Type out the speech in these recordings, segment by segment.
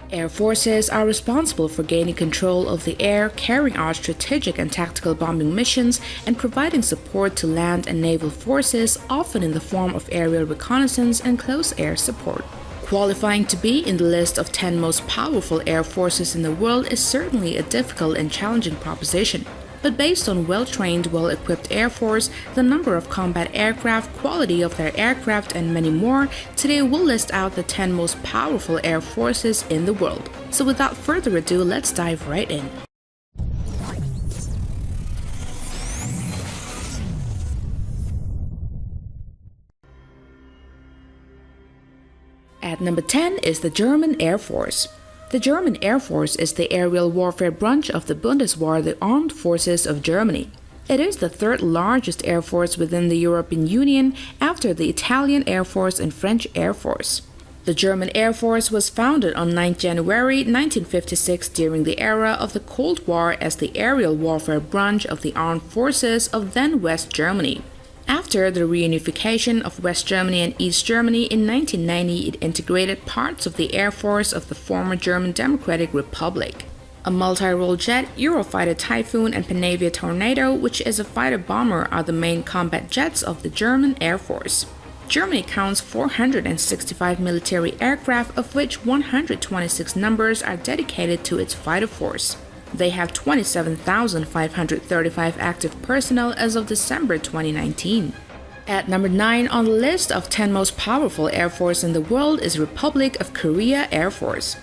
Air forces are responsible for gaining control of the air, carrying out strategic and tactical bombing missions, and providing support to land and naval forces, often in the form of aerial reconnaissance and close air support. Qualifying to be in the list of 10 most powerful air forces in the world is certainly a difficult and challenging proposition. But based on well-trained, well-equipped Air Force, the number of combat aircraft, quality of their aircraft, and many more, today we'll list out the 10 most powerful air forces in the world. So without further ado, let's dive right in. At number 10 is the German Air Force. The German Air Force is the aerial warfare branch of the Bundeswehr, the armed forces of Germany. It is the third largest air force within the European Union after the Italian Air Force and French Air Force. The German Air Force was founded on 9 January 1956 during the era of the Cold War as the aerial warfare branch of the armed forces of then West Germany. After the reunification of West Germany and East Germany in 1990, it integrated parts of the Air Force of the former German Democratic Republic. A multi-role jet, Eurofighter Typhoon and Panavia Tornado, which is a fighter-bomber, are the main combat jets of the German Air Force. Germany counts 465 military aircraft, of which 126 numbers are dedicated to its fighter force. They have 27,535 active personnel as of December 2019. At number 9 on the list of 10 most powerful air force in the world is Republic of Korea Air Force.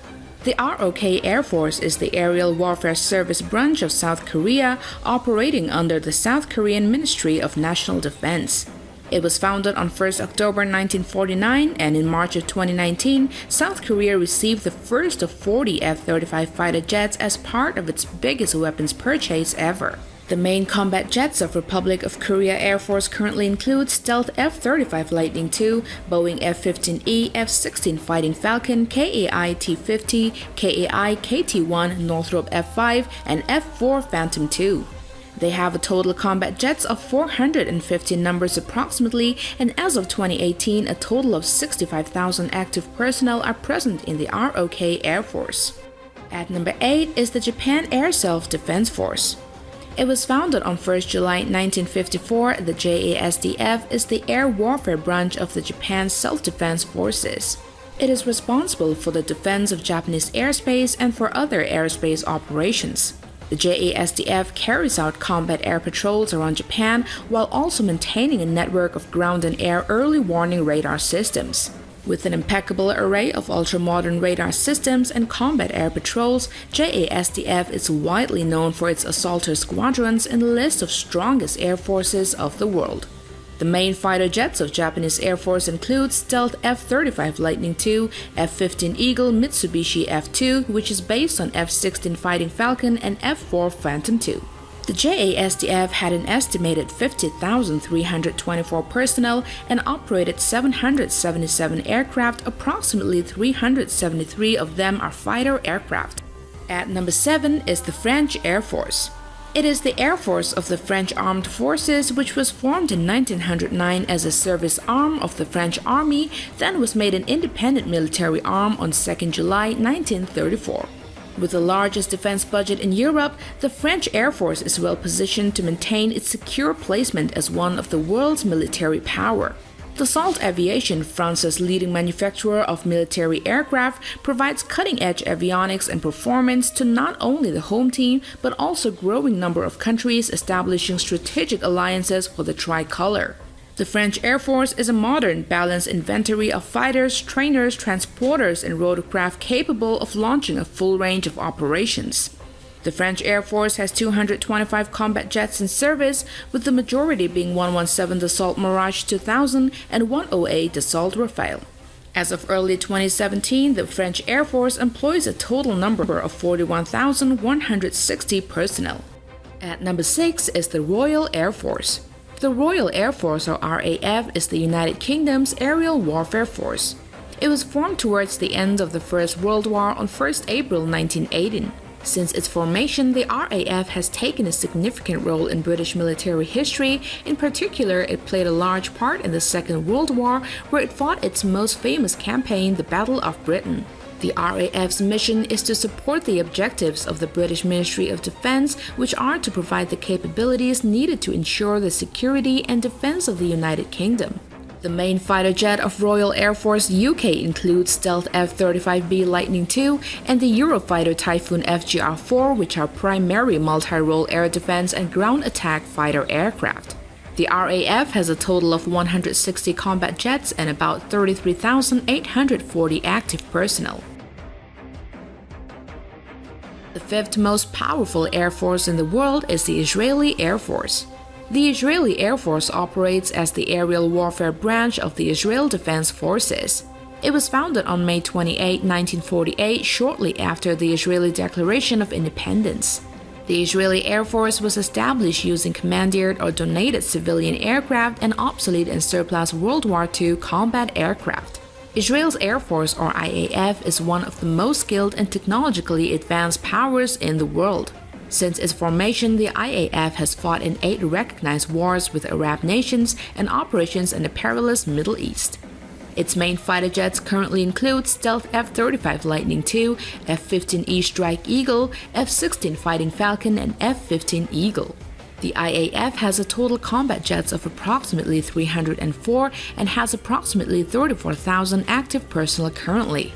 The ROK Air Force is the aerial warfare service branch of South Korea, operating under the South Korean Ministry of National Defense. It was founded on 1 October 1949, and in March of 2019, South Korea received the first of 40 F-35 fighter jets as part of its biggest weapons purchase ever. The main combat jets of Republic of Korea Air Force currently include stealth F-35 Lightning II, Boeing F-15E, F-16 Fighting Falcon, KAI T-50, KAI KT-1, Northrop F-5, and F-4 Phantom II. They have a total combat jets of 415 numbers approximately, and as of 2018, a total of 65,000 active personnel are present in the ROK Air Force. At number 8 is the Japan Air Self-Defense Force. It was founded on 1 July 1954. The JASDF is the air warfare branch of the Japan Self-Defense Forces. It is responsible for the defense of Japanese airspace and for other airspace operations. The JASDF carries out combat air patrols around Japan while also maintaining a network of ground and air early warning radar systems. With an impeccable array of ultra-modern radar systems and combat air patrols, JASDF is widely known for its assaulter squadrons in the list of strongest air forces of the world. The main fighter jets of Japanese Air Force include stealth F-35 Lightning II, F-15 Eagle, Mitsubishi F-2, which is based on F-16 Fighting Falcon, and F-4 Phantom II. The JASDF had an estimated 50,324 personnel and operated 777 aircraft, approximately 373 of them are fighter aircraft. At number 7 is the French Air Force. It is the Air Force of the French Armed Forces, which was formed in 1909 as a service arm of the French Army, then was made an independent military arm on 2 July 1934. With the largest defense budget in Europe, the French Air Force is well positioned to maintain its secure placement as one of the world's military power. Dassault Aviation, France's leading manufacturer of military aircraft, provides cutting-edge avionics and performance to not only the home team but also a growing number of countries establishing strategic alliances for the tricolor. The French Air Force is a modern, balanced inventory of fighters, trainers, transporters, and rotorcraft capable of launching a full range of operations. The French Air Force has 225 combat jets in service, with the majority being 117 Dassault Mirage 2000 and 108 Dassault Rafale. As of early 2017, the French Air Force employs a total number of 41,160 personnel. At number 6 is the Royal Air Force. The Royal Air Force, or RAF, is the United Kingdom's aerial warfare force. It was formed towards the end of the First World War on 1 April 1918. Since its formation, the RAF has taken a significant role in British military history. In particular, it played a large part in the Second World War, where it fought its most famous campaign, the Battle of Britain. The RAF's mission is to support the objectives of the British Ministry of Defence, which are to provide the capabilities needed to ensure the security and defence of the United Kingdom. The main fighter jet of Royal Air Force UK includes stealth F-35B Lightning II and the Eurofighter Typhoon FGR-4, which are primary multi-role air defense and ground attack fighter aircraft. The RAF has a total of 160 combat jets and about 33,840 active personnel. The fifth most powerful air force in the world is the Israeli Air Force. The Israeli Air Force operates as the aerial warfare branch of the Israel Defense Forces. It was founded on May 28, 1948, shortly after the Israeli Declaration of Independence. The Israeli Air Force was established using commandeered or donated civilian aircraft and obsolete and surplus World War II combat aircraft. Israel's Air Force, or IAF, is one of the most skilled and technologically advanced powers in the world. Since its formation, the IAF has fought in 8 recognized wars with Arab nations and operations in the perilous Middle East. Its main fighter jets currently include stealth F-35 Lightning II, F-15E Strike Eagle, F-16 Fighting Falcon, and F-15 Eagle. The IAF has a total combat jets of approximately 304 and has approximately 34,000 active personnel currently.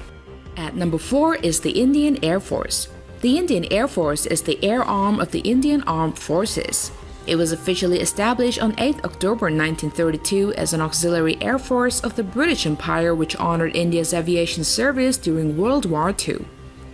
At number 4 is the Indian Air Force. The Indian Air Force is the air arm of the Indian Armed Forces. It was officially established on 8 October 1932 as an auxiliary air force of the British Empire, which honored India's aviation service during World War II.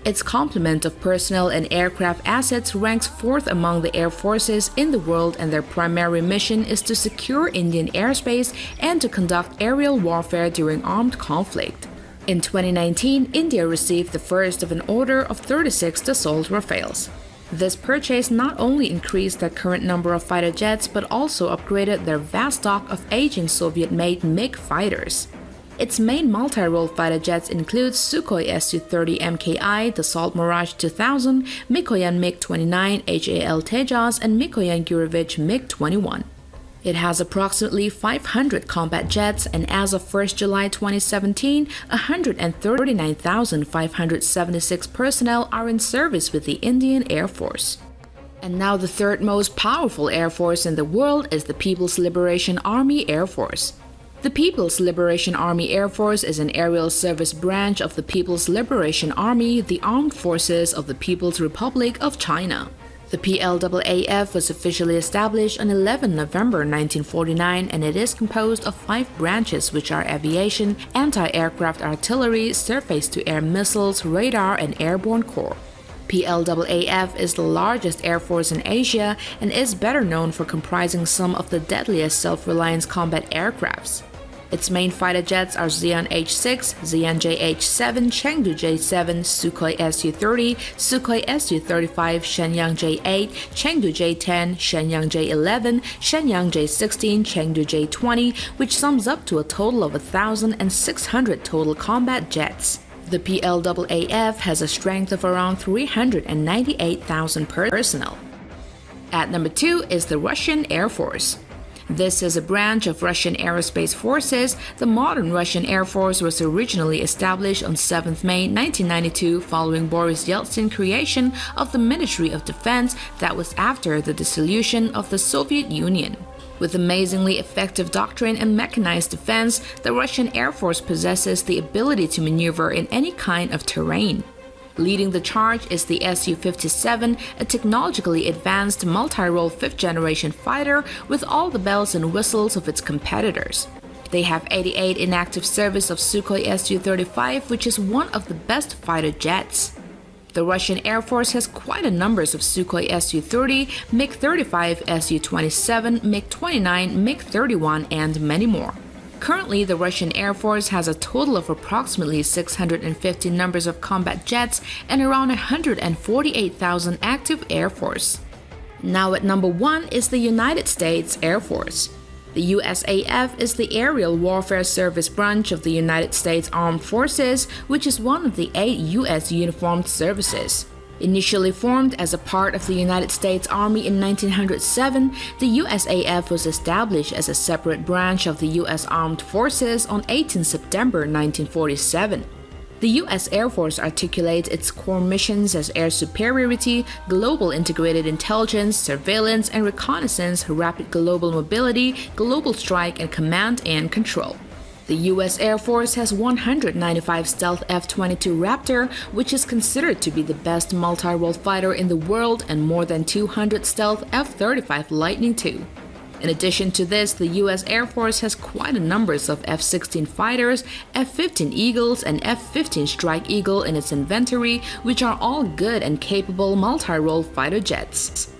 Its complement of personnel and aircraft assets ranks 4th among the air forces in the world, and their primary mission is to secure Indian airspace and to conduct aerial warfare during armed conflict. In 2019, India received the first of an order of 36 Dassault Rafales. This purchase not only increased their current number of fighter jets but also upgraded their vast stock of aging Soviet-made MiG fighters. Its main multi-role fighter jets include Sukhoi Su-30 MKI, Dassault Mirage 2000, Mikoyan MiG-29 HAL Tejas, and Mikoyan Gurevich MiG-21. It has approximately 500 combat jets, and as of 1 July 2017, 139,576 personnel are in service with the Indian Air Force. And now the third most powerful air force in the world is the People's Liberation Army Air Force. The People's Liberation Army Air Force is an aerial service branch of the People's Liberation Army, the armed forces of the People's Republic of China. The PLAAF was officially established on 11 November 1949, and it is composed of 5 branches, which are aviation, anti-aircraft artillery, surface-to-air missiles, radar, and airborne corps. PLAAF is the largest air force in Asia and is better known for comprising some of the deadliest self-reliance combat aircrafts. Its main fighter jets are Xi'an H-6, Xi'an JH-7, Chengdu J-7, Sukhoi Su-30, Sukhoi Su-35, Shenyang J-8, Chengdu J-10, Shenyang J-11, Shenyang J-16, Chengdu J-20, which sums up to a total of 1,600 total combat jets. The PLAAF has a strength of around 398,000 personnel. At number 2 is the Russian Air Force. This is a branch of Russian Aerospace Forces. The modern Russian Air Force was originally established on 7 May 1992 following Boris Yeltsin's creation of the Ministry of Defense that was after the dissolution of the Soviet Union. With amazingly effective doctrine and mechanized defense, the Russian Air Force possesses the ability to maneuver in any kind of terrain. Leading the charge is the Su-57, a technologically advanced multi-role 5th-generation fighter with all the bells and whistles of its competitors. They have 88 in active service of Sukhoi Su-35, which is one of the best fighter jets. The Russian Air Force has quite a number of Sukhoi Su-30, MiG-35, Su-27, MiG-29, MiG-31, and many more. Currently, the Russian Air Force has a total of approximately 650 numbers of combat jets and around 148,000 active Air Force. Now at number 1 is the United States Air Force. The USAF is the aerial warfare service branch of the United States Armed Forces, which is one of the 8 U.S. uniformed services. Initially formed as a part of the United States Army in 1907, the USAF was established as a separate branch of the U.S. Armed Forces on 18 September 1947. The U.S. Air Force articulates its core missions as air superiority, global integrated intelligence, surveillance and reconnaissance, rapid global mobility, global strike, and command and control. The U.S. Air Force has 195 stealth F-22 Raptor, which is considered to be the best multi-role fighter in the world, and more than 200 stealth F-35 Lightning II. In addition to this, the U.S. Air Force has quite a number of F-16 fighters, F-15 Eagles, and F-15 Strike Eagle in its inventory, which are all good and capable multi-role fighter jets.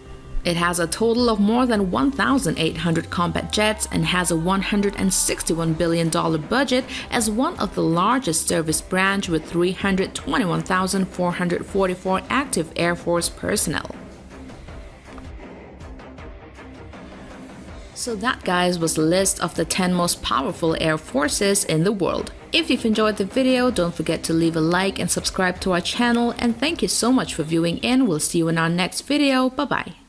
It has a total of more than 1,800 combat jets and has a $161 billion budget as one of the largest service branch with 321,444 active Air Force personnel. So that, guys, was a list of the 10 most powerful air forces in the world. If you've enjoyed the video, don't forget to leave a like and subscribe to our channel, and thank you so much for viewing in. We'll see you in our next video. Bye bye.